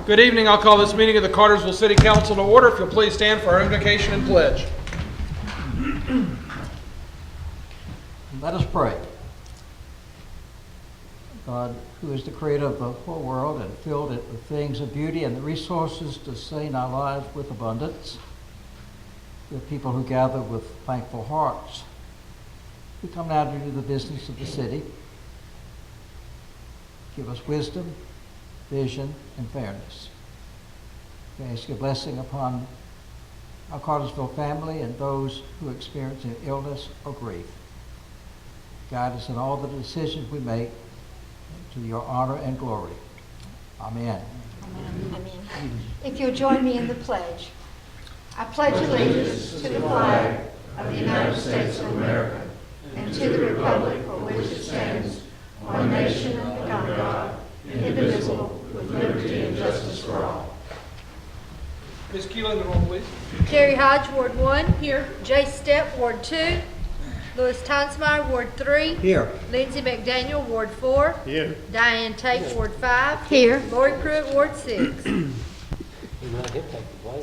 Good evening. I'll call this meeting of the Cartersville City Council to order. If you'll please stand for our invocation and pledge. Let us pray. God, who is the creator of the whole world and filled it with things of beauty and the resources to sustain our lives with abundance, we are people who gather with thankful hearts. We come now to do the business of the city. Give us wisdom, vision, and fairness. We ask your blessing upon our Cartersville family and those who experience illness or grief. Guide us in all the decisions we make to your honor and glory. Amen. Amen. If you'll join me in the pledge. I pledge allegiance to the flag of the United States of America and to the republic for which it stands, one nation under God, indivisible, with liberty and justice for all. Ms. Keeling, the roll, please. Jerry Hodge, Ward 1. Here. Jay Stepp, Ward 2. Louis Tonsmeyer, Ward 3. Here. Lindsay McDaniel, Ward 4. Here. Diane Tate, Ward 5. Here. Lori Pruitt, Ward 6.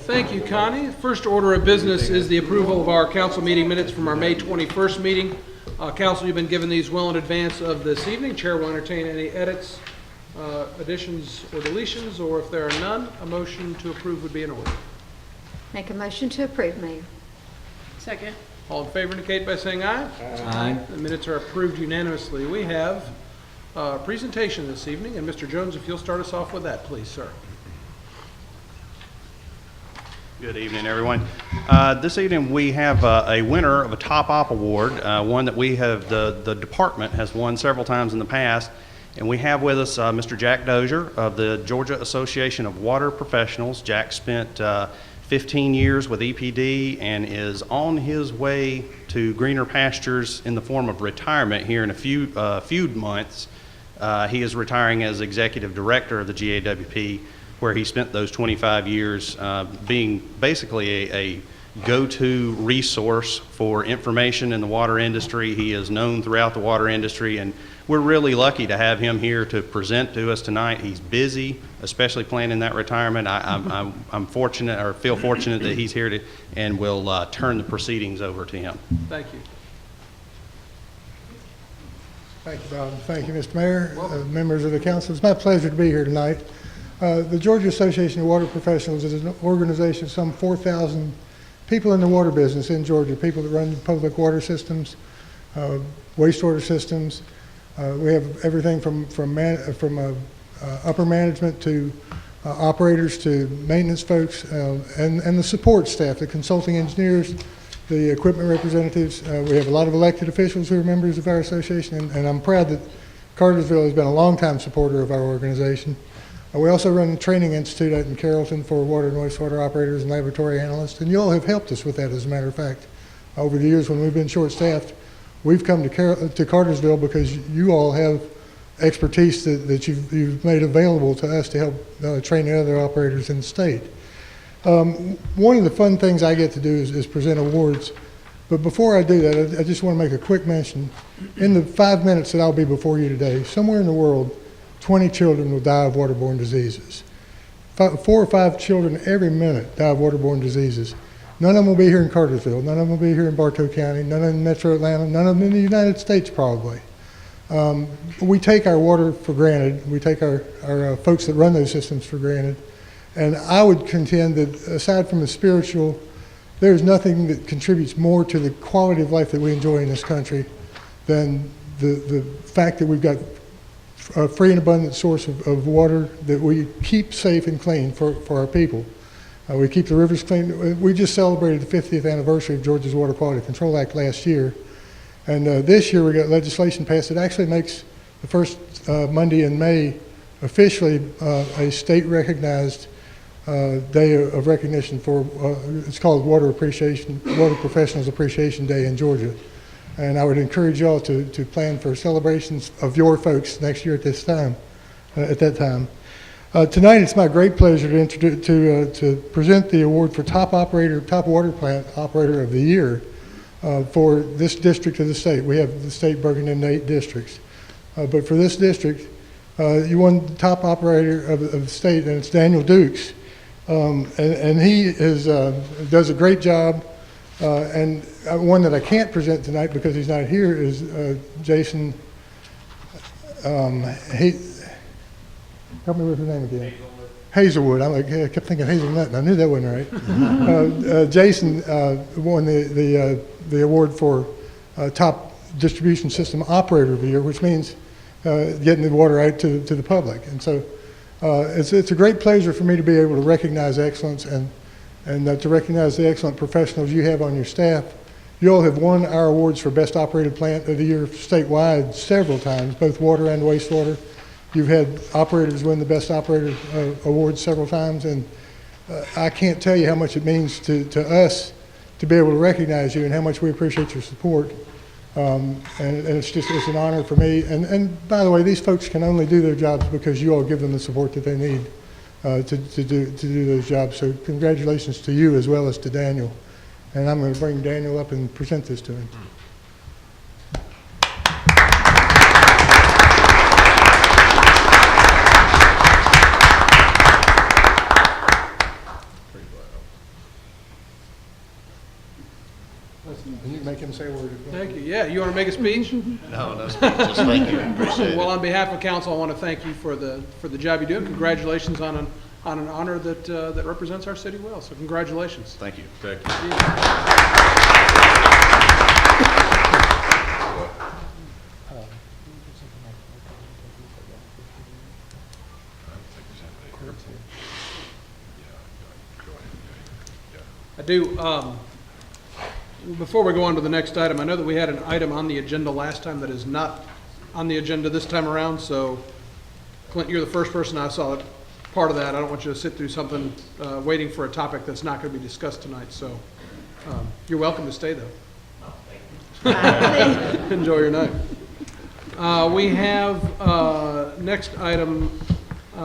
Thank you, Connie. First order of business is the approval of our council meeting minutes from our May 21st meeting. Council, you've been given these well in advance of this evening. Chair will entertain any edits, additions, or deletions, or if there are none, a motion to approve would be in order. Make a motion to approve, Mayor. Second. All in favor indicate by saying aye. Aye. The minutes are approved unanimously. We have a presentation this evening, and Mr. Jones, if you'll start us off with that, please, sir. Good evening, everyone. This evening we have a winner of a Top Op Award, one that we have, the department has won several times in the past. And we have with us Mr. Jack Dozier of the Georgia Association of Water Professionals. Jack spent 15 years with EPD and is on his way to greener pastures in the form of retirement here in a few months. He is retiring as Executive Director of the GAWP, where he spent those 25 years being basically a go-to resource for information in the water industry. He is known throughout the water industry, and we're really lucky to have him here to present to us tonight. He's busy, especially planning that retirement. I'm fortunate, or feel fortunate, that he's here and will turn the proceedings over to him. Thank you. Thank you, Bob. Thank you, Mr. Mayor, members of the council. It's my pleasure to be here tonight. The Georgia Association of Water Professionals is an organization of some 4,000 people in the water business in Georgia, people that run public water systems, wastewater systems. We have everything from upper management to operators to maintenance folks and the support staff, the consulting engineers, the equipment representatives. We have a lot of elected officials who are members of our association, and I'm proud that Cartersville has been a longtime supporter of our organization. We also run a training institute out in Carrollton for water and wastewater operators and laboratory analysts, and you all have helped us with that, as a matter of fact. Over the years when we've been short-staffed, we've come to Cartersville because you all have expertise that you've made available to us to help train the other operators in the state. One of the fun things I get to do is present awards, but before I do that, I just want to make a quick mention. In the 5 minutes that I'll be before you today, somewhere in the world, 20 children will die of waterborne diseases. 4 or 5 children every minute die of waterborne diseases. None of them will be here in Cartersville. None of them will be here in Bartow County. None of them in Metro Atlanta. None of them in the United States, probably. We take our water for granted. We take our folks that run those systems for granted. And I would contend that aside from the spiritual, there's nothing that contributes more to the quality of life that we enjoy in this country than the fact that we've got a free and abundant source of water that we keep safe and clean for our people. We keep the rivers clean. We just celebrated the 50th anniversary of Georgia's Water Quality Control Act last year. And this year we got legislation passed that actually makes the first Monday in May officially a state recognized day of recognition for, it's called Water Professionals Appreciation Day in Georgia. And I would encourage y'all to plan for celebrations of your folks next year at this time, at that time. Tonight, it's my great pleasure to present the award for top water plant operator of the year for this district of the state. We have the state broken into 8 districts. But for this district, You won the top operator of the state, and it's Daniel Dukes. And he does a great job. And one that I can't present tonight because he's not here is Jason. Help me with her name again. Hazelwood. I kept thinking hazelnut, and I knew that wasn't right. Jason won the award for top distribution system operator of the year, which means getting the water out to the public. And so it's a great pleasure for me to be able to recognize excellence and to recognize the excellent professionals you have on your staff. You all have won our awards for Best Operated Plant of the Year statewide several times, both water and wastewater. You've had operators win the Best Operator Award several times, and I can't tell you how much it means to us to be able to recognize you and how much we appreciate your support. And it's an honor for me. And by the way, these folks can only do their jobs because you all give them the support that they need to do those jobs. So congratulations to you as well as to Daniel. And I'm going to bring Daniel up and present this to him. You make him say a word. Thank you. Yeah, you want to make a speech? No speech, just thank you, appreciate it. Well, on behalf of council, I want to thank you for the job you do. Congratulations on an honor that represents our city well. So congratulations. Thank you. I do. Before we go on to the next item, I know that we had an item on the agenda last time that is not on the agenda this time around. So, Clint, you're the first person I saw part of that. I don't want you to sit through something waiting for a topic that's not going to be discussed tonight. So, you're welcome to stay, though. Enjoy your night. We have next item.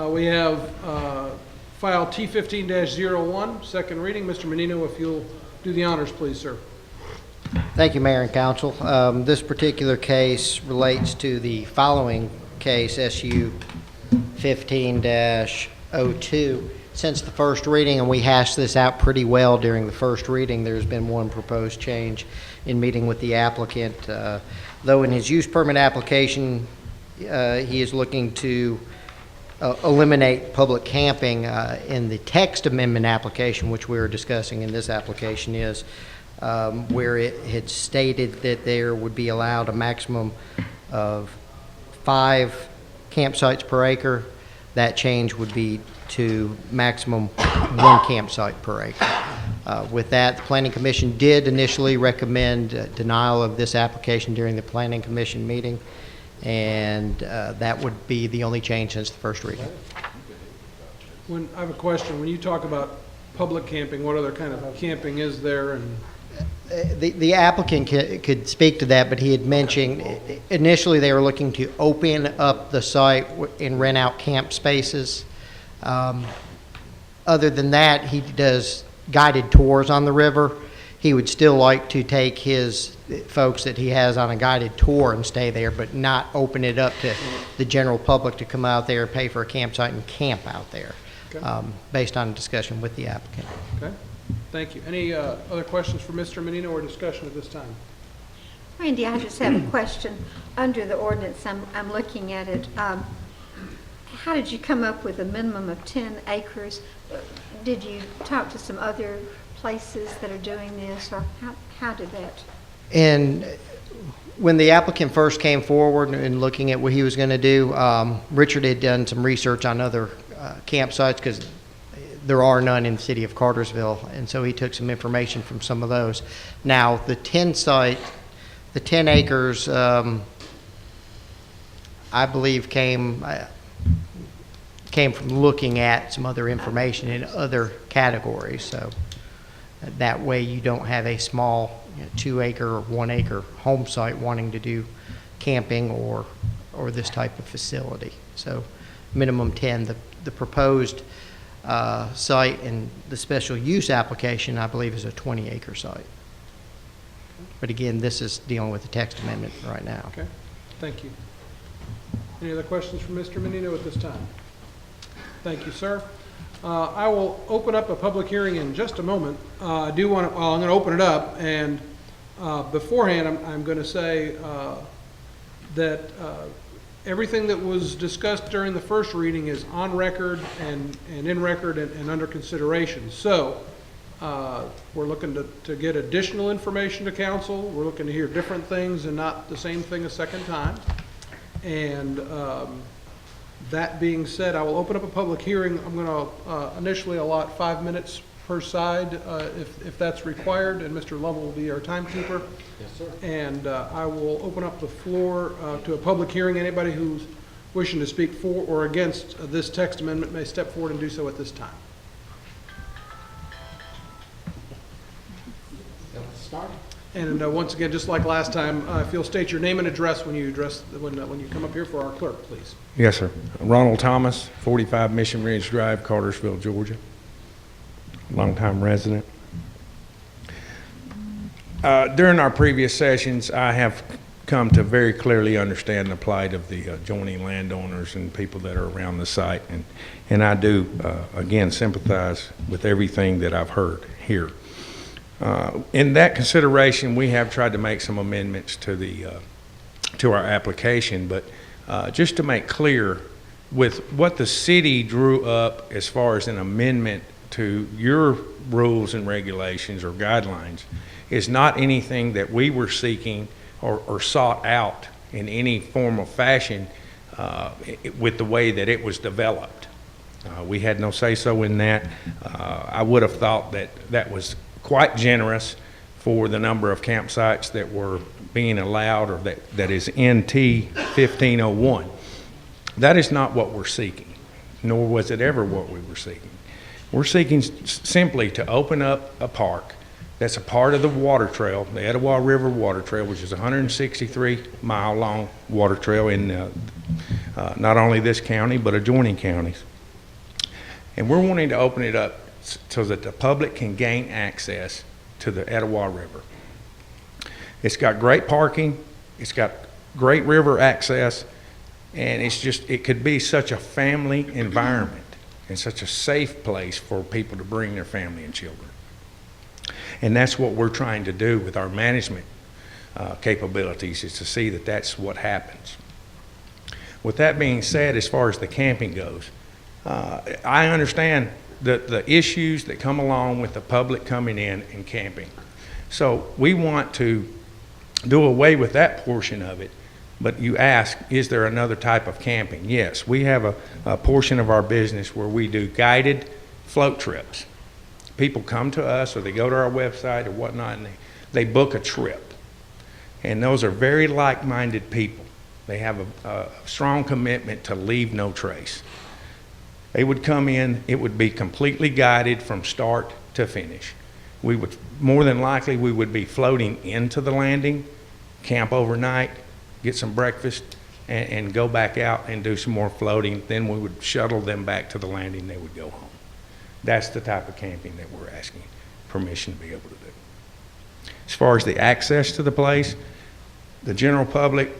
We have file T15-01, second reading. Mr. Menino, if you'll do the honors, please, sir. Thank you, Mayor and Council. This particular case relates to the following case, SU 15-02. Since the first reading, and we hashed this out pretty well during the first reading, there's been one proposed change in meeting with the applicant. Though in his use permit application, he is looking to eliminate public camping. In the text amendment application, which we are discussing in this application, is where it had stated that there would be allowed a maximum of 5 campsites per acre. That change would be to maximum 1 campsite per acre. With that, the Planning Commission did initially recommend denial of this application during the Planning Commission meeting, and that would be the only change since the first reading. I have a question. When you talk about public camping, what other kind of camping is there? And the applicant could speak to that, but he had mentioned initially they were looking to open up the site and rent out camp spaces. Other than that, he does guided tours on the river. He would still like to take his folks that he has on a guided tour and stay there, but not open it up to the general public to come out there, pay for a campsite, and camp out there, okay. Based on a discussion with the applicant. Okay, thank you. Any other questions for Mr. Menino or discussion at this time? Randy, I just have a question. Under the ordinance, I'm looking at it. How did you come up with a minimum of 10 acres? Did you talk to some other places that are doing this, or how did that? And when the applicant first came forward and looking at what he was going to do, Richard had done some research on other campsites because there are none in the city of Cartersville, and so he took some information from some of those. Now, the 10 acres, I believe came from looking at some other information in other categories. So that way you don't have a small 2-acre or 1-acre home site wanting to do camping or this type of facility. So minimum 10. The proposed site and the special use application, I believe, is a 20-acre site. But again, this is dealing with the text amendment right now. Okay, thank you. Any other questions for Mr. Menino at this time? Thank you, sir. I will open up a public hearing in just a moment. I do want to, well, I'm going to open it up, and beforehand, I'm going to say that everything that was discussed during the first reading is on record and in record and under consideration. So we're looking to get additional information to council. We're looking to hear different things and not the same thing a second time. And that being said, I will open up a public hearing. I'm going to initially allot 5 minutes per side if that's required, and Mr. Lovell will be our timekeeper. Yes, sir. And I will open up the floor to a public hearing. Anybody who's wishing to speak for or against this text amendment may step forward and do so at this time. Start. And once again, just like last time, if you'll state your name and address when you when you come up here for our clerk, please. Yes, sir. Ronald Thomas, 45 Mission Ridge Drive, Cartersville, Georgia. Longtime resident. During our previous sessions, I have come to very clearly understand the plight of the adjoining landowners and people that are around the site, and I do, again, sympathize with everything that I've heard here. In that consideration, we have tried to make some amendments to our application, but just to make clear, with what the city drew up as far as an amendment to your rules and regulations or guidelines is not anything that we were seeking or sought out in any form or fashion with the way that it was developed. We had no say-so in that. I would have thought that that was quite generous for the number of campsites that were being allowed, or that is NT 1501. That is not what we're seeking, nor was it ever what we were seeking. We're seeking simply to open up a park that's a part of the water trail, the Etowah River Water Trail, which is a 163-mile long water trail in not only this county, but adjoining counties. And we're wanting to open it up so that the public can gain access to the Etowah River. It's got great parking, it's got great river access, and it could be such a family environment and such a safe place for people to bring their family and children. And that's what we're trying to do with our management capabilities, is to see that that's what happens. With that being said, as far as the camping goes, I understand the issues that come along with the public coming in and camping. So we want to do away with that portion of it. But you ask, is there another type of camping? Yes, we have a portion of our business where we do guided float trips. People come to us, or they go to our website or whatnot, and they book a trip. And those are very like-minded people. They have a strong commitment to leave no trace. They would come in, it would be completely guided from start to finish. We would, more than likely, we would be floating into the landing, camp overnight, get some breakfast, and go back out and do some more floating. Then we would shuttle them back to the landing, they would go home. That's the type of camping that we're asking permission to be able to do. As far as the access to the place, the general public,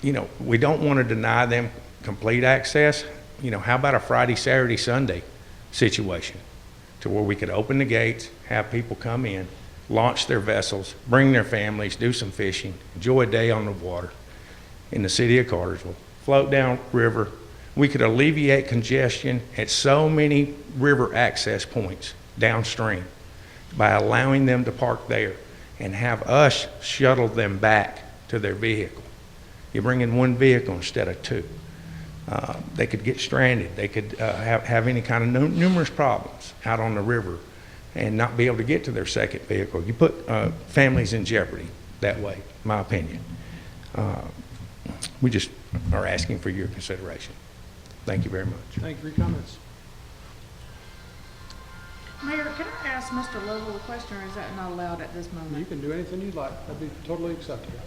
we don't want to deny them complete access. How about a Friday, Saturday, Sunday situation to where we could open the gates, have people come in, launch their vessels, bring their families, do some fishing, enjoy a day on the water in the city of Cartersville, float down river. We could alleviate congestion at so many river access points downstream by allowing them to park there and have us shuttle them back to their vehicle. You bring in one vehicle instead of two. They could get stranded. They could have any kind of numerous problems out on the river and not be able to get to their second vehicle. You put families in jeopardy that way, in my opinion. We just are asking for your consideration. Thank you very much. Thank you for your comments. Mayor, can I ask Mr. Lovell a question, or is that not allowed at this You moment? can do anything you'd like. That'd be totally acceptable.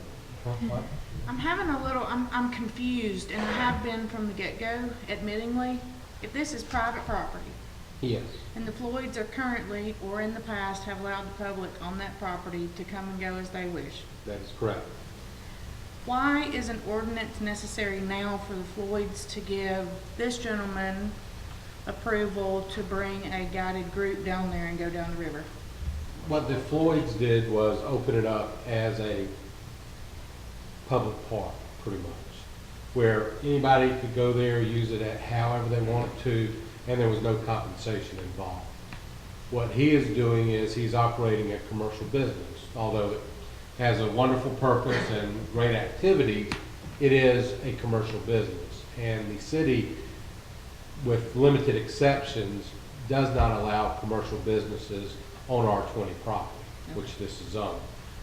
I'm confused, and I have been from the get-go, admittingly. If this is private property, Yes. and the Floyds are currently, or in the past, have allowed the public on that property to come and go as they wish, That is correct. Why is an ordinance necessary now for the Floyds to give this gentleman approval to bring a guided group down there and go down the river? What the Floyds did was open it up as a public park, pretty much, where anybody could go there, use it at however they wanted to, and there was no compensation involved. What he is doing is he's operating a commercial business, although it has a wonderful purpose and great activity, it is a commercial business. And the city, with limited exceptions, does not allow commercial businesses on R20 property, which this is on.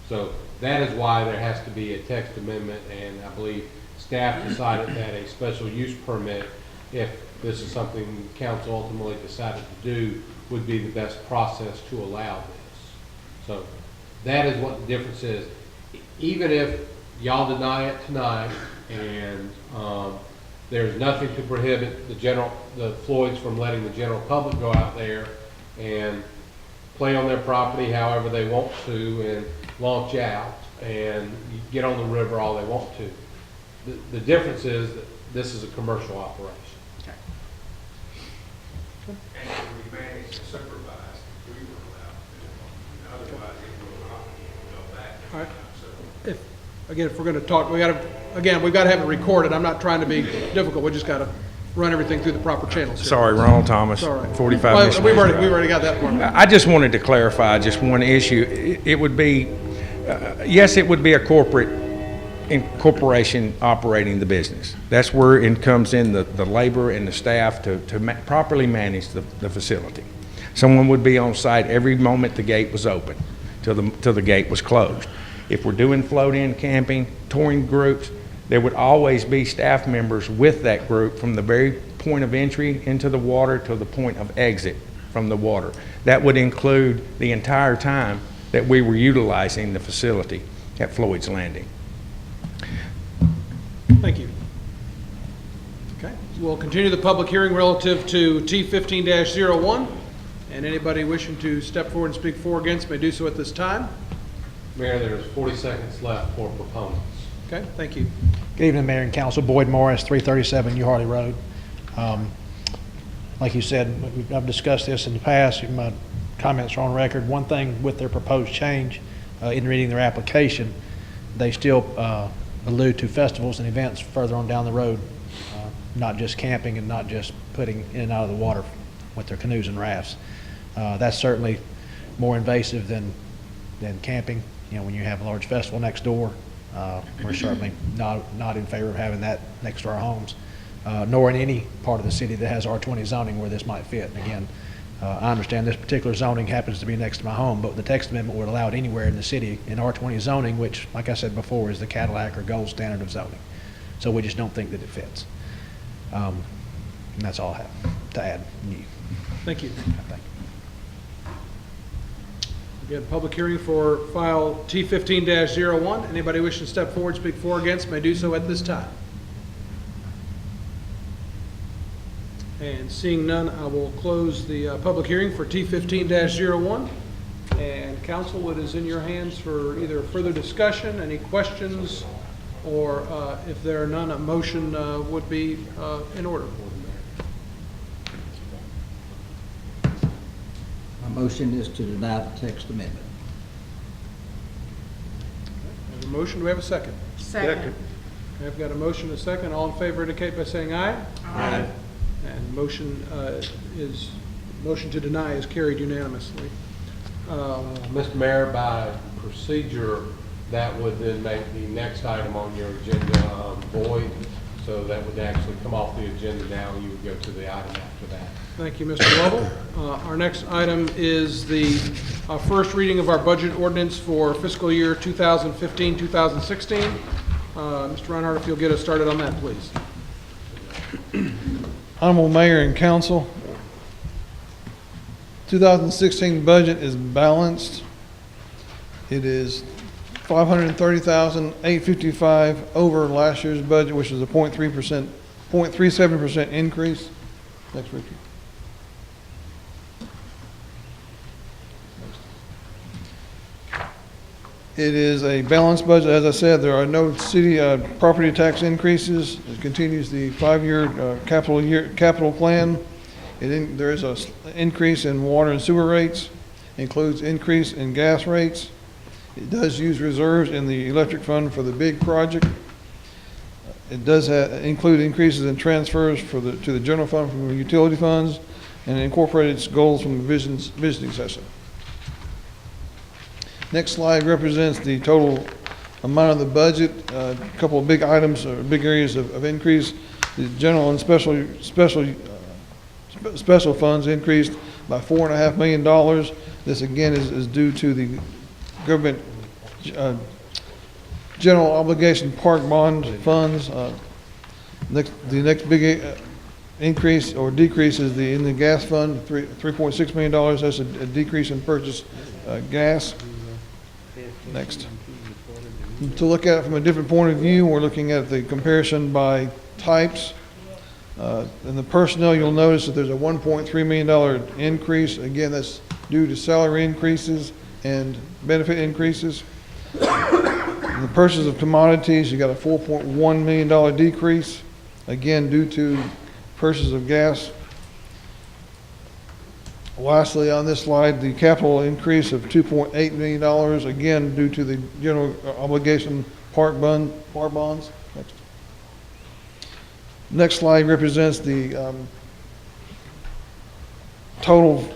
So that is why there has to be a text amendment, and I believe staff decided that a special use permit, if this is something council ultimately decided to do, would be the best process to allow this. So that is what the difference is. Even if y'all deny it tonight, and there's nothing to prohibit the Floyds from letting the general public go out there and play on their property however they want to and launch out and get on the river all they want to. The difference is that this is a commercial operation. Okay. And we managed to supervise, we were allowed, otherwise it will not go back. All right. If we're going to talk, we've got to have it recorded. I'm not trying to be difficult. We just got to run everything through the proper channels here. Sorry, Ronald Thomas, It's all right. 45 Well, Mission we've Drive. already got that one. I just wanted to clarify just one issue. It would be, yes, it would be a corporation operating the business. That's where it comes in the labor and the staff to properly manage the facility. Someone would be on site every moment the gate was open till the gate was closed. If we're doing float-in camping, touring groups, there would always be staff members with that group from the very point of entry into the water to the point of exit from the water. That would include the entire time that we were utilizing the facility at Floyd's Landing. Thank you. Okay, we'll continue the public hearing relative to T15-01, and anybody wishing to step forward and speak for or against may do so at this time. Mayor, there's 40 seconds left for proponents. Okay, thank you. Good evening, Mayor and Council. Boyd Morris, 337 New Harley Road. Like you said, I've discussed this in the past. My comments are on record. One thing with their proposed change, in reading their application, they still allude to festivals and events further on down the road, not just camping and not just putting in and out of the water with their canoes and rafts. That's certainly more invasive than camping. You know, when you have a large festival next door, we're certainly not in favor of having that next to our homes, nor in any part of the city that has R20 zoning where this might fit. And again, I understand this particular zoning happens to be next to my home, but the text amendment would allow it anywhere in the city in R20 zoning, which, like I said before, is the Cadillac or gold standard of zoning. So we just don't think that it fits. And that's all I have to add. Thank you. Thank you. Again, public hearing for file T15-01. Anybody wishing to step forward, speak for or against, may do so at this time. And seeing none, I will close the public hearing for T15-01. And council, it is in your hands for either further discussion, any questions, or if there are none, a motion would be in order. My motion is to deny the text amendment. We have a motion, do we have a second? Second. I've got a motion and a second. All in favor indicate by saying aye. Aye. And motion to deny is carried unanimously. Mr. Mayor, by procedure, that would then make the next item on your agenda void. So that would actually come off the agenda now, and you would go to the item after that. Thank you, Mr. Lovell. Our next item is the first reading of our budget ordinance for fiscal year 2015-2016. Mr. Reinhardt, if you'll get us started on that, please. Honorable Mayor and Council, 2016 budget is balanced. It is $530,855 over last year's budget, which is a 0.37% increase. Next, Richard. It is a balanced budget. As I said, there are no city property tax increases. It continues the 5-year capital plan. There is an increase in water and sewer rates, includes increase in gas rates. It does use reserves in the electric fund for the big project. It does include increases in transfers to the general fund from the utility funds, and it incorporated its goals from the visiting session. Next slide represents the total amount of the budget. A couple of big items, or big areas of increase. The general and special funds increased by $4.5 million. This again is due to the government general obligation park bond funds. The next big increase or decrease is in the gas fund, $3.6 million. That's a decrease in purchase gas. Next. To look at it from a different point of view, we're looking at the comparison by types. In the personnel, you'll notice that there's a $1.3 million increase. Again, that's due to salary increases and benefit increases. In the purchase of commodities, you got a $4.1 million decrease, again due to purchase of gas. Lastly, on this slide, the capital increase of $2.8 million, again due to the general obligation park bonds. Next slide represents the total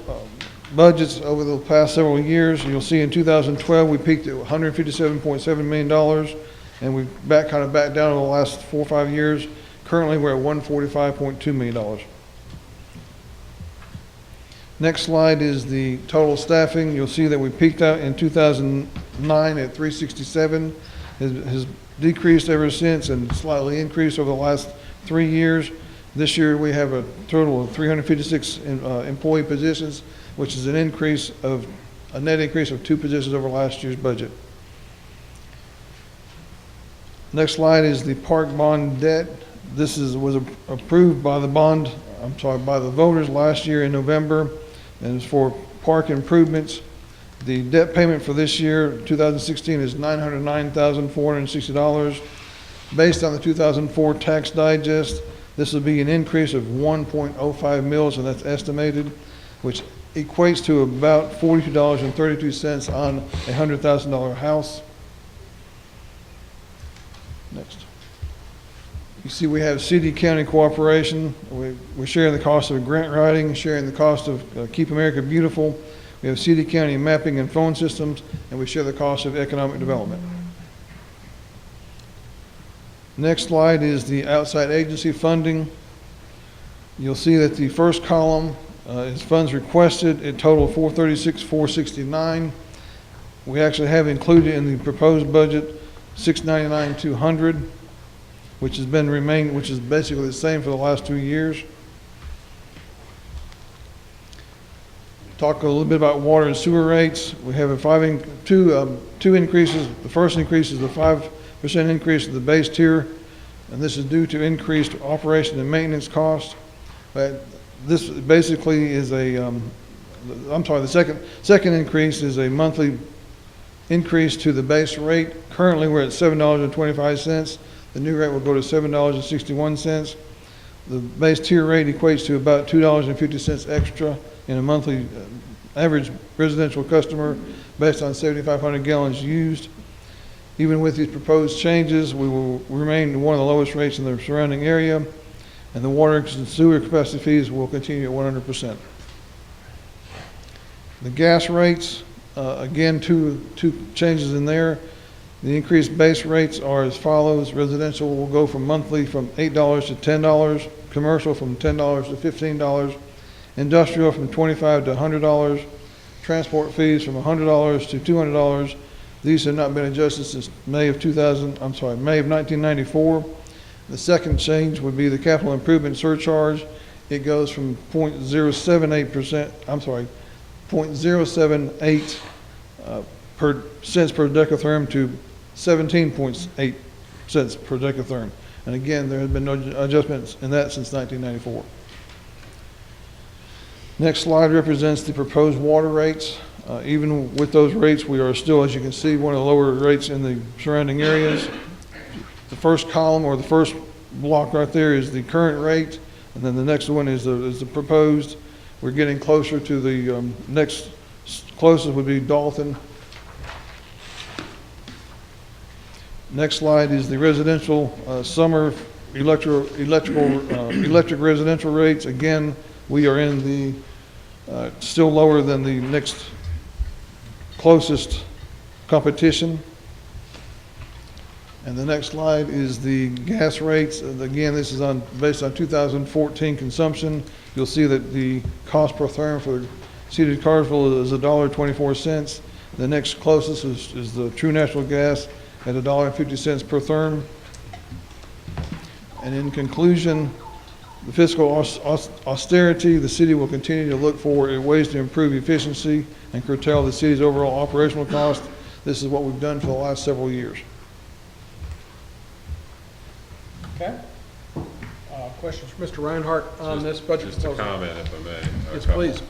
budgets over the past several years. You'll see in 2012 we peaked at $157.7 million, and we've kind of back down over the last 4 or 5 years. Currently, we're at $145.2 million. Next slide is the total staffing. You'll see that we peaked out in 2009 at 367. Has decreased ever since and slightly increased over the last 3 years. This year we have a total of 356 employee positions, which is a net increase of 2 positions over last year's budget. Next slide is the park bond debt. This was approved by the voters last year in November, and it's for park improvements. The debt payment for this year, 2016, is $909,460. Based on the 2004 tax digest, this will be an increase of 1.05 mils, and that's estimated, which equates to about $42.32 on a $100,000 house. Next. You see we have city-county cooperation. We're sharing the cost of grant writing, sharing the cost of Keep America Beautiful. We have city-county mapping and phone systems, and we share the cost of economic development. Next slide is the outside agency funding. You'll see that the first column is funds requested. It totaled $436,469. We actually have included in the proposed budget $699,200, which is basically the same for the last 2 years. Talk a little bit about water and sewer rates. We have two increases. The first increase is the 5% increase of the base tier, and this is due to increased operation and maintenance costs. But this basically is the second increase is a monthly increase to the base rate. Currently, we're at $7.25. The new rate will go to $7.61. The base tier rate equates to about $2.50 extra in a monthly average residential customer based on 7,500 gallons used. Even with these proposed changes, we will remain one of the lowest rates in the surrounding area, and the water and sewer capacity fees will continue at 100%. The gas rates, again, two changes in there. The increased base rates are as follows. Residential will go from monthly from $8 to $10, commercial from $10 to $15, industrial from $25 to $100, transport fees from $100 to $200. These have not been adjusted since May of 1994. The second change would be the capital improvement surcharge. It goes from 0.078 cents per decatherm to 17.8 cents per decatherm. And again, there has been no adjustments in that since 1994. Next slide represents the proposed water rates. Even with those rates, we are still, as you can see, one of the lower rates in the surrounding areas. The first column or the first block right there is the current rate, and then the next one is the proposed. We're getting closer to the next closest would be Dalton. Next slide is the residential summer electric residential rates. Again, we are in the still lower than the next closest competition. And the next slide is the gas rates. And again, this is based on 2014 consumption. You'll see that the cost per therm for the city of Cartersville is $1.24. The next closest is the true natural gas at $1.50 per therm. And in conclusion, the fiscal austerity, the city will continue to look for ways to improve efficiency and curtail the city's overall operational cost. This is what we've done for the last several years. Okay. Questions for Mr. Reinhardt on this budget Just proposal? a comment, if I may. Yes, please.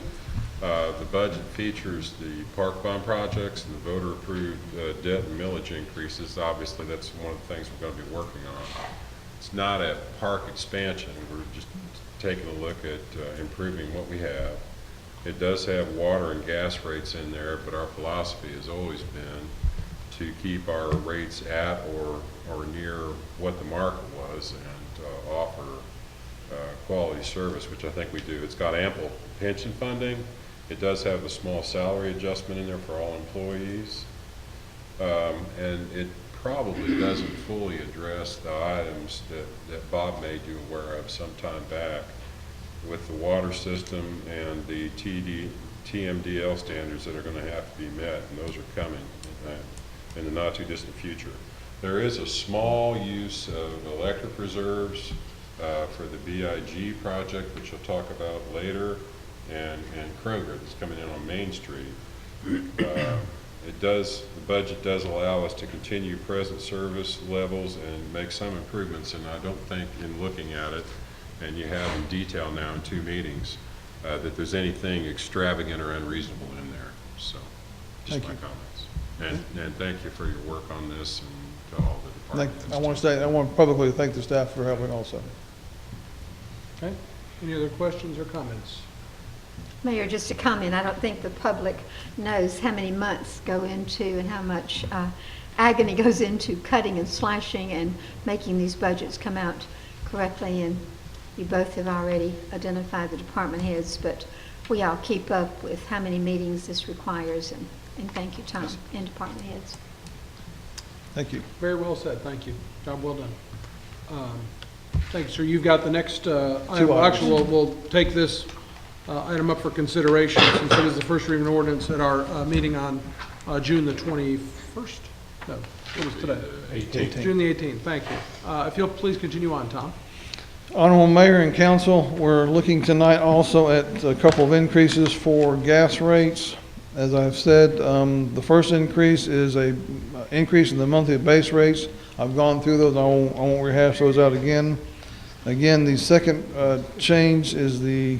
The budget features the park bond projects and the voter-approved debt and millage increases. Obviously, that's one of the things we're going to be working on. It's not a park expansion. We're just taking a look at improving what we have. It does have water and gas rates in there, but our philosophy has always been to keep our rates at or near what the market was and offer quality service, which I think we do. It's got ample pension funding. It does have a small salary adjustment in there for all employees. And it probably doesn't fully address the items that Bob made you aware of some time back with the water system and the TMDL standards that are going to have to be met, and those are coming in the not too distant future. There is a small use of electric reserves for the BIG project, which we'll talk about later, and Kroger that's coming in on Main Street. The budget does allow us to continue present service levels and make some improvements, and I don't think in looking at it, and you have in detail now in 2 meetings, that there's anything extravagant or unreasonable in there. So, just my comments. And thank you for your work on this and to all the departments. I want to publicly thank the staff for helping also. Okay. Any other questions or comments? Mayor, just a comment. I don't think the public knows how many months go into and how much agony goes into cutting and slashing and making these budgets come out correctly. And you both have already identified the department heads, but we all keep up with how many meetings this requires. And thank you, Tom, and department heads. Thank you. Very well said. Thank you. Job well done. Thank you, sir. You've got the next item. Actually, we'll take this item up for consideration since it is the first reading ordinance at our meeting on June the 21st. No, what is today? 18th. June the 18th. Thank you. If you'll please continue on, Tom. Honorable Mayor and Council, we're looking tonight also at a couple of increases for gas rates. As I've said, the first increase is a increase in the monthly base rates. I've gone through those. I won't rehash those out again. Again, the second change is the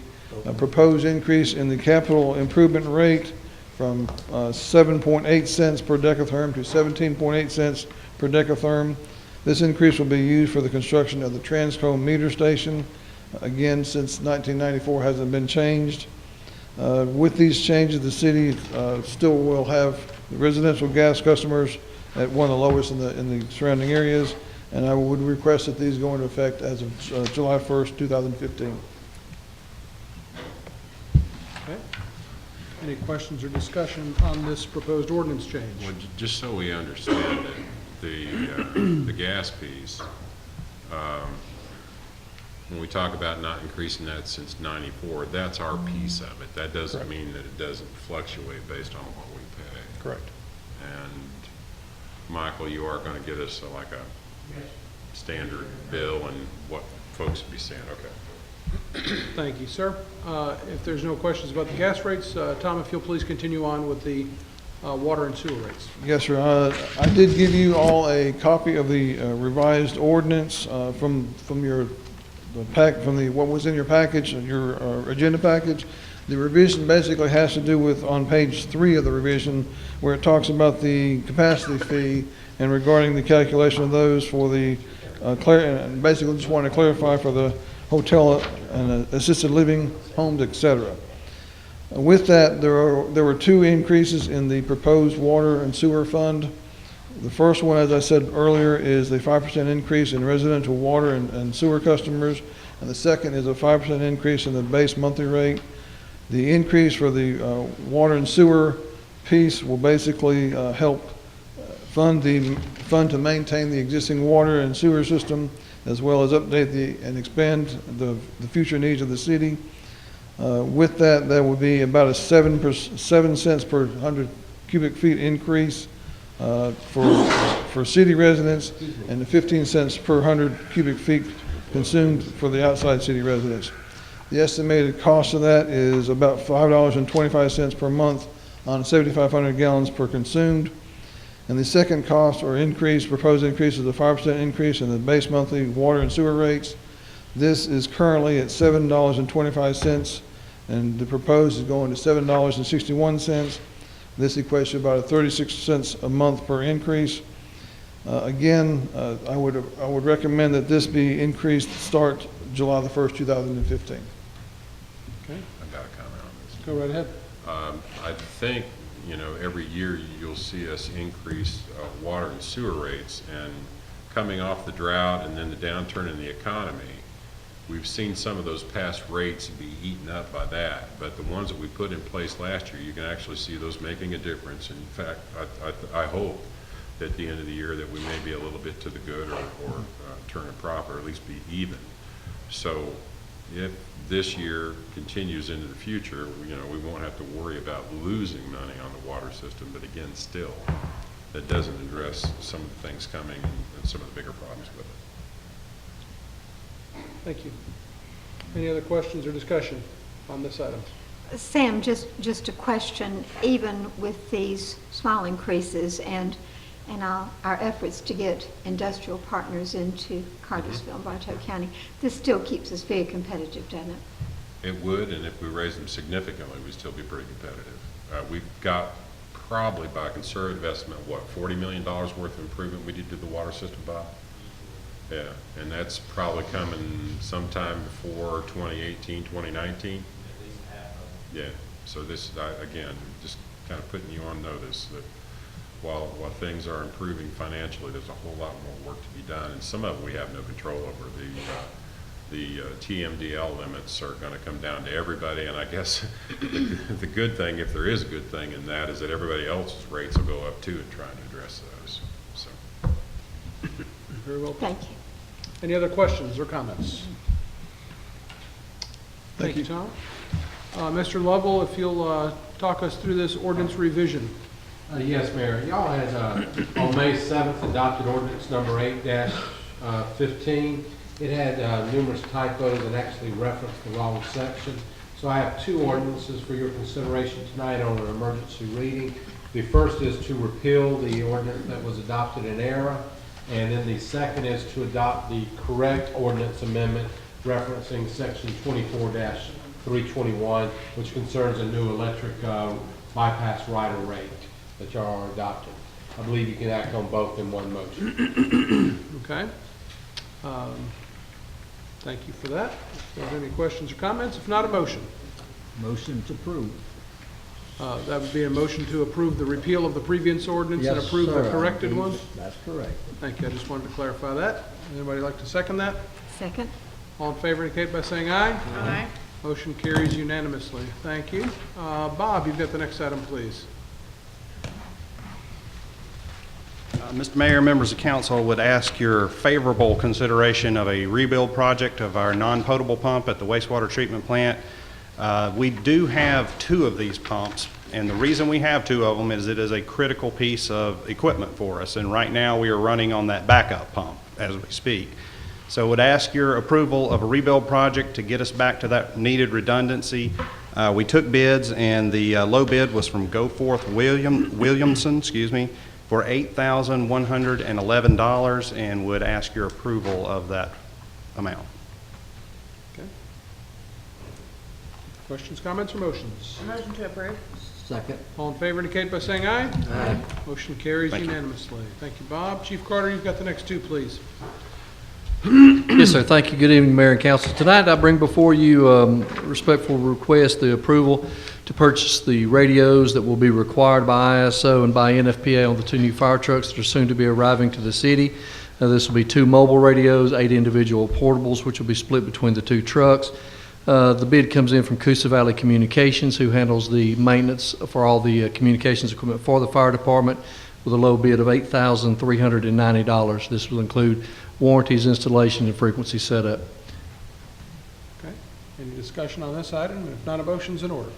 proposed increase in the capital improvement rate from 7.8 cents per decatherm to 17.8 cents per decatherm. This increase will be used for the construction of the Transco meter station. Again, since 1994 hasn't been changed. With these changes, the city still will have residential gas customers at one of the lowest in the surrounding areas, and I would request that these go into effect as of July 1st, 2015. Okay. Any questions or discussion on this proposed ordinance change? Well, just so we understand it, the gas piece, when we talk about not increasing that since '94, that's our piece of it. That doesn't mean that it doesn't fluctuate based on what we pay. Correct. And Michael, you are going to get us like a standard bill and what folks would be saying. Okay. Thank you, sir. If there's no questions about the gas rates, Tom, if you'll please continue on with the water and sewer rates. Yes, sir. I did give you all a copy of the revised ordinance from your what was in your package, your agenda package. The revision basically has to do with, on page 3 of the revision, where it talks about the capacity fee and regarding the calculation of those for the, and basically just want to clarify for the hotel and assisted living homes, et cetera. With that, there were 2 increases in the proposed water and sewer fund. The first one, as I said earlier, is a 5% increase in residential water and sewer customers, and the second is a 5% increase in the base monthly rate. The increase for the water and sewer piece will basically help fund to maintain the existing water and sewer system, as well as update and expand the future needs of the city. With that, there will be about a 7 cents per 100 cubic feet increase for city residents, and the 15 cents per 100 cubic feet consumed for the outside city residents. The estimated cost of that is about $5.25 per month on 7,500 gallons per consumed. And the second cost or increase, proposed increase, is a 5% increase in the base monthly water and sewer rates. This is currently at $7.25, and the proposed is going to $7.61. This equates to about a 36 cents a month per increase. Again, I would recommend that this be increased start July the 1st, 2015. Okay, I've got a comment on this. go right ahead. I think, every year you'll see us increase water and sewer rates, and coming off the drought and then the downturn in the economy, we've seen some of those past rates be eaten up by that. But the ones that we put in place last year, you can actually see those making a difference. In fact, I hope that at the end of the year that we may be a little bit to the good or turn a profit, or at least be even. So if this year continues into the future, we won't have to worry about losing money on the water system. But again, still, that doesn't address some of the things coming and some of the bigger problems with it. Thank you. Any other questions or discussion on this item? Sam, just a question, even with these small increases and our efforts to get industrial partners into Cartersville and Bartow County, this still keeps us very competitive, doesn't it? It would, and if we raise them significantly, we'd still be pretty competitive. We've got probably, by a conservative estimate, $40 million worth of improvement we did to the water system, Bob? Yeah, and that's probably coming sometime before 2018, 2019. Yeah, so this, again, just kind of putting you on notice that while things are improving financially, there's a whole lot more work to be done, and some of it we have no control over. The TMDL limits are going to come down to everybody, and I guess the good thing, if there is a good thing in that, is that everybody else's rates will go up too in trying to address those. So. Very well. Thank you. Any other questions or comments? Thank you, Tom. Mr. Lovell, if you'll talk us through this ordinance revision. Yes, Mayor. Y'all had, on May 7th, adopted ordinance number 8-15. It had numerous typos and actually referenced the wrong section. So I have 2 ordinances for your consideration tonight on an emergency reading. The first is to repeal the ordinance that was adopted in error, and then the second is to adopt the correct ordinance amendment referencing section 24-321, which concerns a new electric bypass rider rate that y'all are adopting. I believe you can act on both in one motion. Okay. Thank you for that. If there's any questions or comments, if not, a motion. Motion to approve. That would be a motion to approve the repeal of the previous ordinance and Yes, approve the sir. corrected one. That's correct. Thank you. I just wanted to clarify that. Anybody like to second that? Second. All in favor indicate by saying aye. Aye. Motion carries unanimously. Thank you. Bob, you've got the next item, please. Mr. Mayor, members of council, would ask your favorable consideration of a rebuild project of our non-potable pump at the wastewater treatment plant. We do have 2 of these pumps, and the reason we have 2 of them is it is a critical piece of equipment for us, and right now we are running on that backup pump as we speak. So would ask your approval of a rebuild project to get us back to that needed redundancy. We took bids, and the low bid was from Goforth Williamson, for $8,111, and would ask your approval of that amount. Okay. Questions, comments, or motions? Motion to approve. Second. All in favor indicate by saying aye. Aye. Motion carries Thank you. unanimously. Thank you, Bob. Chief Carter, you've got the next two, please. Yes, sir. Thank you. Good evening, Mayor and Council. Tonight, I bring before you respectful request the approval to purchase the radios that will be required by ISO and by NFPA on the two new fire trucks that are soon to be arriving to the city. This will be 2 mobile radios, 8 individual portables, which will be split between the 2 trucks. The bid comes in from Coosa Valley Communications, who handles the maintenance for all the communications equipment for the fire department, with a low bid of $8,390. This will include warranties, installation, and frequency setup. Okay. Any discussion on this item? If not, a motion's in order.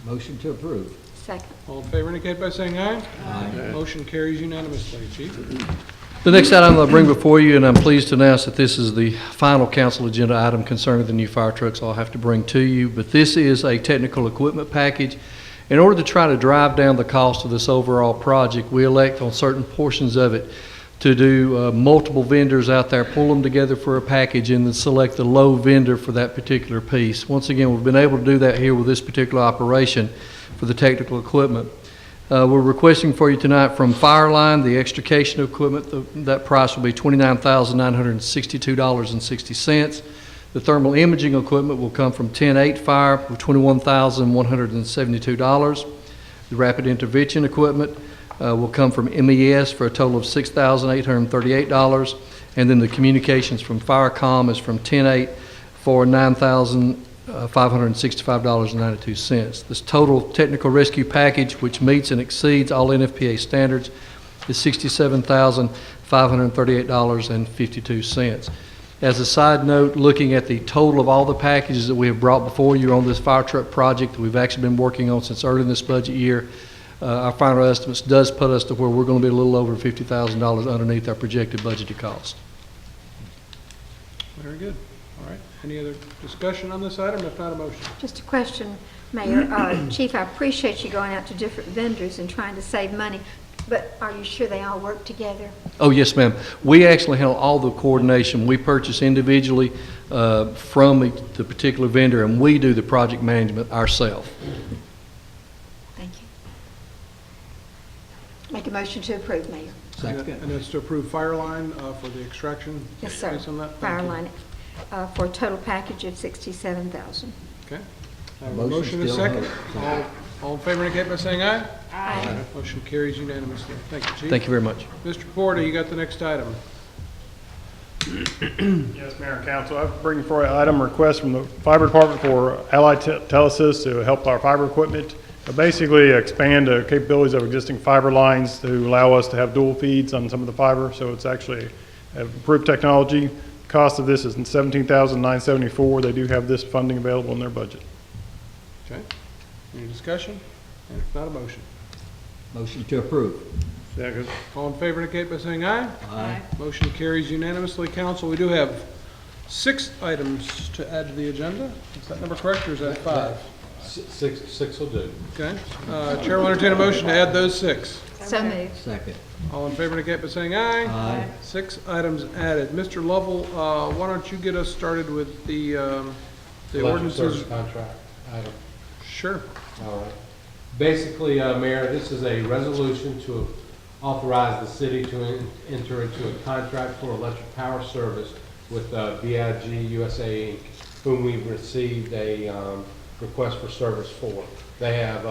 Motion to approve. Second. All in favor indicate by saying aye. Aye. Motion carries unanimously. Chief? The next item I bring before you, and I'm pleased to announce that this is the final council agenda item concerning the new fire trucks I'll have to bring to you, but this is a technical equipment package. In order to try to drive down the cost of this overall project, we elect on certain portions of it to do multiple vendors out there, pull them together for a package, and then select the low vendor for that particular piece. Once again, we've been able to do that here with this particular operation for the technical equipment. We're requesting for you tonight from Fireline, the extrication equipment, that price will be $29,962.60. The thermal imaging equipment will come from 10-8 Fire with $21,172. The rapid intervention equipment will come from MES for a total of $6,838. And then the communications from Firecom is from 10-8 for $9,565.92. This total technical rescue package, which meets and exceeds all NFPA standards, is $67,538.52. As a side note, looking at the total of all the packages that we have brought before you on this fire truck project that we've actually been working on since early in this budget year, our final estimates does put us to where we're going to be a little over $50,000 underneath our projected budgeted cost. Very good. All right. Any other discussion on this item? If not, a motion. Just a question, Mayor. Chief, I appreciate you going out to different vendors and trying to save money, but are you sure they all work together? Oh, yes, ma'am. We actually handle all the coordination. We purchase individually from the particular vendor, and we do the project management ourselves. Thank you. Make a motion to approve, Mayor. Second. And that's to approve Fireline for the extraction? Yes, sir. Based on that? Thank you. Fireline, for a total package of $67,000. Okay. I have a Motion motion and a still second. held. All in favor indicate by saying aye. Aye. Motion carries unanimously. Thank you, Chief. Thank you very much. Mr. Porter, you got the next item. Yes, Mayor and Council, I bring before you an item request from the Fiber Department for Allied Telesys to help our fiber equipment. Basically expand the capabilities of existing fiber lines to allow us to have dual feeds on some of the fiber, so it's actually improved technology. Cost of this is $17,974. They do have this funding available in their budget. Okay. Any discussion? And if not, a motion. Motion to approve. Second. All in favor indicate by saying aye. Aye. Motion carries unanimously. Council, we do have 6 items to add to the agenda. Is that number correct, or is that 5? Six will do. Okay. Chair will entertain a motion to add those 6. So moved. Second. All in favor indicate by saying aye. Aye. 6 items added. Mr. Lovell, why don't you get us started with the Electric ordinances? service contract item. Sure. All right. Basically, Mayor, this is a resolution to authorize the city to enter into a contract for electric power service with BIG USA Inc., whom we've received a request for service for. They have,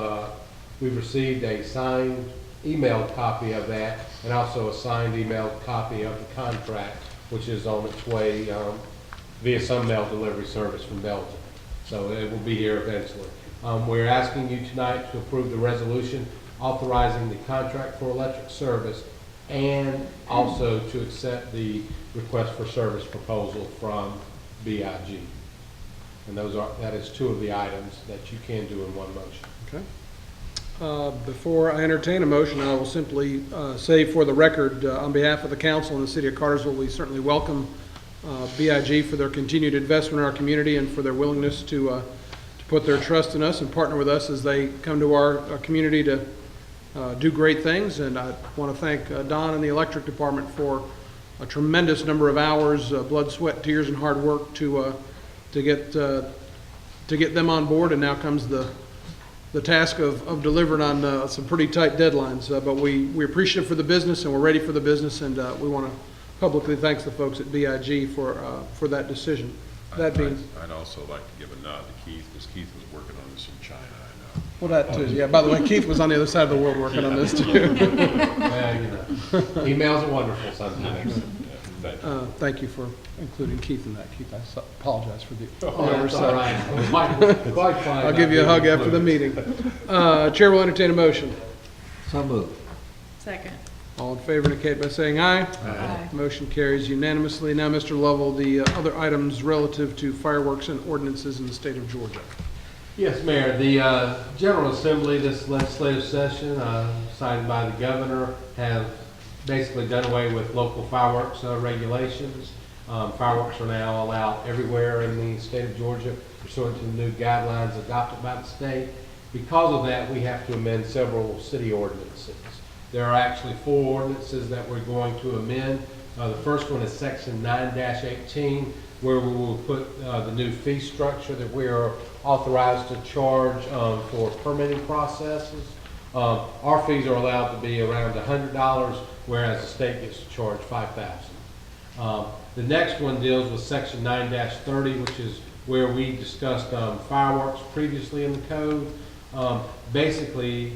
we've received a signed emailed copy of that, and also a signed emailed copy of the contract, which is on its way via some mail delivery service from Belgium. So it will be here eventually. We're asking you tonight to approve the resolution authorizing the contract for electric service and also to accept the request for service proposal from BIG. And that is 2 of the items that you can do in one motion. Okay. Before I entertain a motion, I will simply say for the record, on behalf of the council and the city of Cartersville, we certainly welcome BIG for their continued investment in our community and for their willingness to put their trust in us and partner with us as they come to our community to do great things. And I want to thank Don and the electric department for a tremendous number of hours, blood, sweat, tears, and hard work to get to get them on board, and now comes the task of delivering on some pretty tight deadlines. But we're appreciative for the business, and we're ready for the business, and we want to publicly thank the folks at BIG for that decision. That being, I'd also like to give a nod to Keith, because Keith was working on this in China, I know. well, that too, yeah. By the way, Keith was on the other side of the world working on this too. Emails are wonderful sometimes. Thank you for including Keith in that. Keith, I apologize for the That's all right. Quite fine. I'll give you a hug after the meeting. Chair will entertain a motion. So moved. Second. All in favor indicate by saying aye. Aye. Motion carries unanimously. Now, Mr. Lovell, the other items relative to fireworks and ordinances in the state of Georgia. Yes, Mayor. The General Assembly, this legislative session, signed by the governor, have basically done away with local fireworks regulations. Fireworks are now allowed everywhere in the state of Georgia pursuant to the new guidelines adopted by the state. Because of that, we have to amend several city ordinances. There are actually 4 ordinances that we're going to amend. The first one is section 9-18, where we will put the new fee structure that we are authorized to charge for permitting processes. Our fees are allowed to be around $100, whereas the state gets to charge $5,000. The next one deals with section 9-30, which is where we discussed fireworks previously in the code. Basically,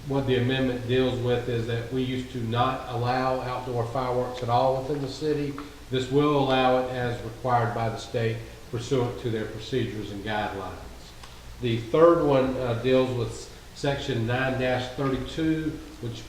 what the amendment deals with is that we used to not allow outdoor fireworks at all within the city. This will allow it as required by the state pursuant to their procedures and guidelines. The third one deals with section 9-32, which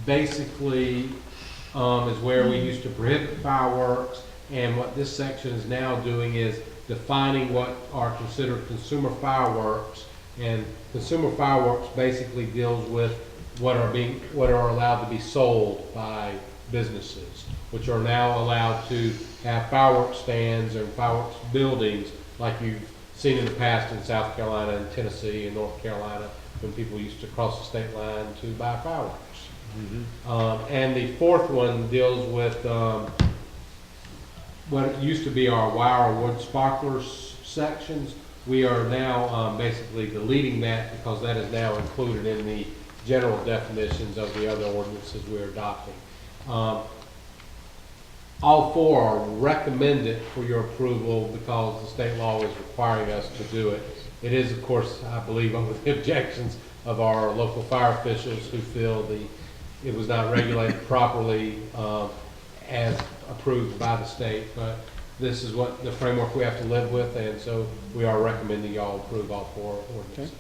basically is where we used to prohibit fireworks, and what this section is now doing is defining what are considered consumer fireworks. And consumer fireworks basically deals with what are allowed to be sold by businesses, which are now allowed to have fireworks stands and fireworks buildings like you've seen in the past in South Carolina and Tennessee and North Carolina, when people used to cross the state line to buy fireworks. And the fourth one deals with what used to be our wire or wood sparklers sections. We are now basically deleting that because that is now included in the general definitions of the other ordinances we're adopting. All 4 are recommended for your approval because the state law is requiring us to do it. It is, of course, I believe, under the objections of our local fire officials who feel it was not regulated properly as approved by the state. But this is what the framework we have to live with, and so we are recommending y'all approve all 4 ordinances. Okay.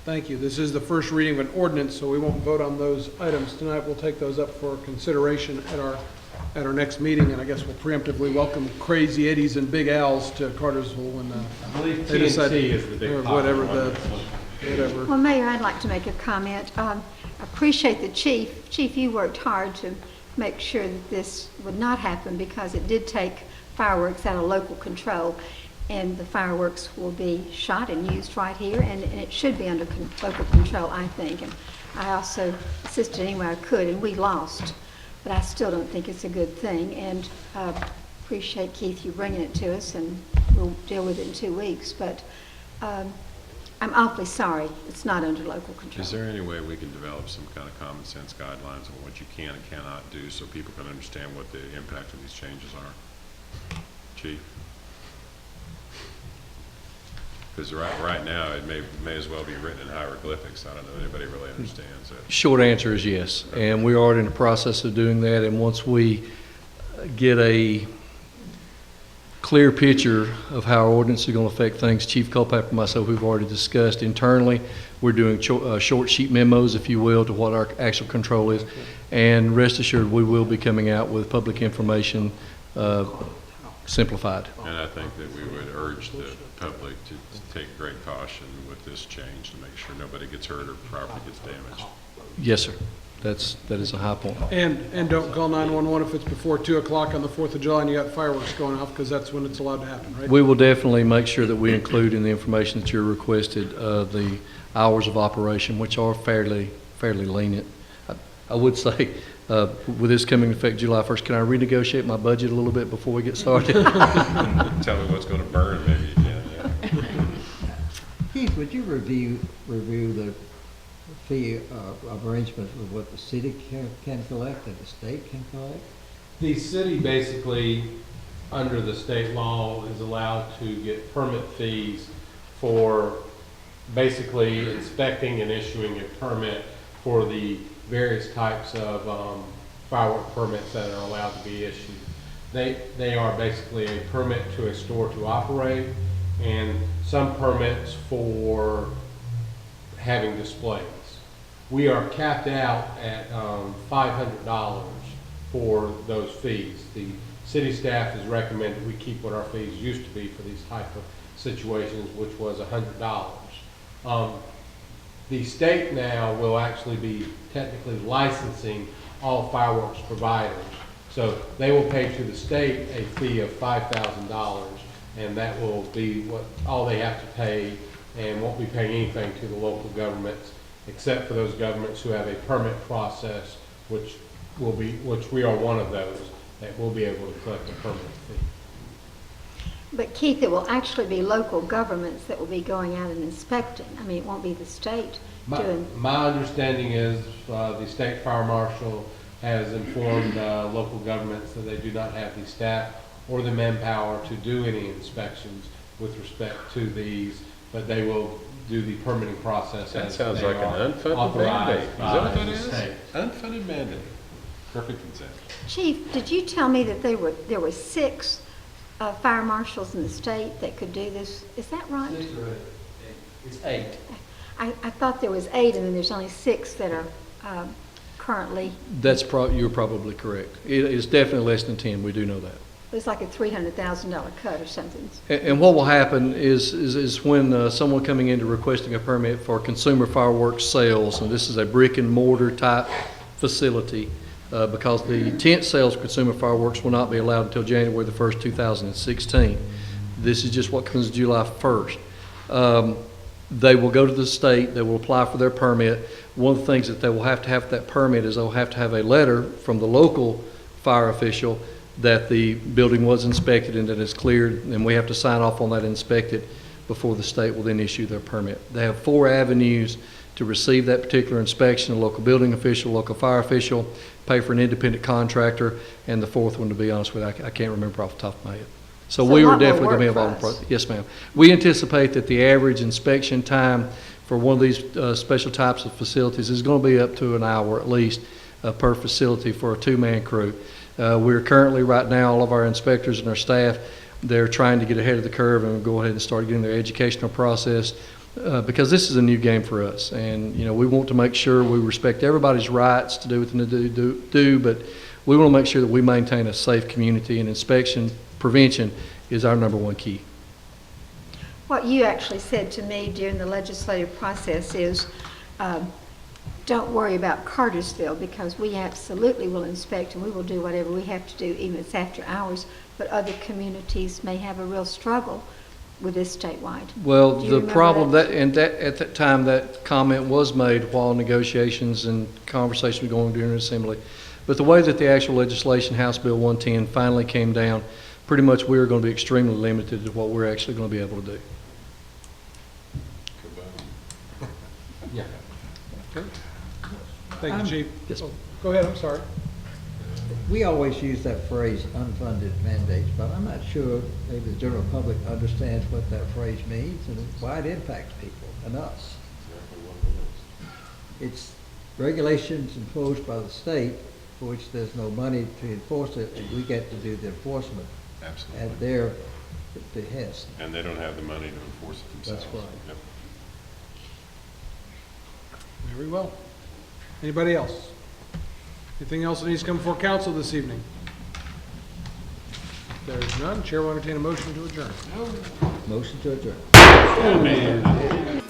Thank you. This is the first reading of an ordinance, so we won't vote on those items tonight. We'll take those up for consideration at our next meeting, and I guess we'll preemptively welcome Crazy Eddies and Big Owls to Cartersville when I believe they decide, TNT is the big or popular whatever. Well, Mayor, I'd like to make a comment. I appreciate the chief. Chief, you worked hard to make sure that this would not happen because it did take fireworks out of local control, and the fireworks will be shot and used right here, and it should be under local control, I think. And I also assisted any way I could, and we lost, but I still don't think it's a good thing. And appreciate, Keith, you bringing it to us, and we'll deal with it in 2 weeks. But I'm awfully sorry it's not under local control. Is there any way we can develop some kind of common sense guidelines on what you can and cannot do so people can understand what the impact of these changes are? Chief? Because right now, it may as well be written in hieroglyphics. I don't know if anybody really understands it. Short answer is yes, and we are in the process of doing that, and once we get a clear picture of how our ordinance is going to affect things, Chief Culpepper and myself, we've already discussed internally. We're doing short sheet memos, if you will, to what our actual control is, and rest assured, we will be coming out with public information simplified. And I think that we would urge the public to take great caution with this change to make sure nobody gets hurt or property gets damaged. Yes, sir. That is a high point. And don't call 911 if it's before 2 o'clock on the 4th of July and you got fireworks going off, because that's when it's allowed to happen, right? We will definitely make sure that we include in the information that you're requested the hours of operation, which are fairly lenient. I would say, with this coming into effect July 1st, can I renegotiate my budget a little bit before we get started? Tell me what's going to burn, maybe you can. Yeah. Keith, would you review the fee arrangements with what the city can collect and the state can collect? The city basically, under the state law, is allowed to get permit fees for basically inspecting and issuing a permit for the various types of firework permits that are allowed to be issued. They are basically a permit to a store to operate and some permits for having displays. We are capped out at $500 for those fees. The city staff has recommended we keep what our fees used to be for these type of situations, which was $100. The state now will actually be technically licensing all fireworks providers. So they will pay to the state a fee of $5,000, and that will be what all they have to pay, and won't be paying anything to the local governments, except for those governments who have a permit process, which we are one of those, that will be able to collect a permit fee. But Keith, it will actually be local governments that will be going out and inspecting. I mean, it won't be the state doing. My understanding is the state fire marshal has informed local governments that they do not have the staff or the manpower to do any inspections with respect to these, but they will do the permitting process. That as sounds they like are an unfunded authorized mandate. Is by that what that the is? state. Unfunded mandate. Perfect example. Chief, did you tell me that there were 6 fire marshals in the state that could do this? Is that right? It's 8. I thought there was 8, and then there's only 6 that are currently. You're probably correct. It's definitely less than 10, we do know that. It's like a $300,000 cut or something. And what will happen is when someone coming into requesting a permit for consumer fireworks sales, and this is a brick and mortar type facility, because the tent sales of consumer fireworks will not be allowed until January the 1st, 2016. This is just what comes July 1st. They will go to the state, they will apply for their permit. One of the things that they will have to have that permit is they'll have to have a letter from the local fire official that the building was inspected and that it's cleared, and we have to sign off on that inspected before the state will then issue their permit. They have 4 avenues to receive that particular inspection: a local building official, local fire official, pay for an independent contractor, and the 4th one, to be honest with you, I can't remember off the top of my head. So we are definitely going to be involved in the process. Yes, ma'am. We anticipate that the average inspection time for one of these special types of facilities is going to be up to an hour at least per facility for a 2-man crew. We're currently, right now, all of our inspectors and our staff, they're trying to get ahead of the curve and go ahead and start getting their educational process because this is a new game for us. And, you know, we want to make sure we respect everybody's rights to do what they do, but we want to make sure that we maintain a safe community, and inspection prevention is our #1 key. What you actually said to me during the legislative process is, don't worry about Cartersville, because we absolutely will inspect and we will do whatever we have to do, even if it's after hours, but other communities may have a real struggle with this statewide. Well, Do you the remember problem that? at that time, that comment was made while negotiations and conversation were going during the assembly. But the way that the actual legislation, House Bill 110, finally came down, pretty much we're going to be extremely limited to what we're actually going to be able to do. Yeah. Okay. Thank you, Chief. Yes. Oh, go ahead, I'm sorry. We always use that phrase, unfunded mandates, but I'm not sure maybe the general public understands what that phrase means and why it impacts people and us. It's regulations imposed by the state for which there's no money to enforce it, and we get to do the enforcement Absolutely. at their behest. And they don't have the money to enforce it themselves. That's right. Yep. Very well. Anybody else? Anything else that needs to come before council this evening? If there's none, Chair will entertain a motion to adjourn. Motion to adjourn. Oh, man.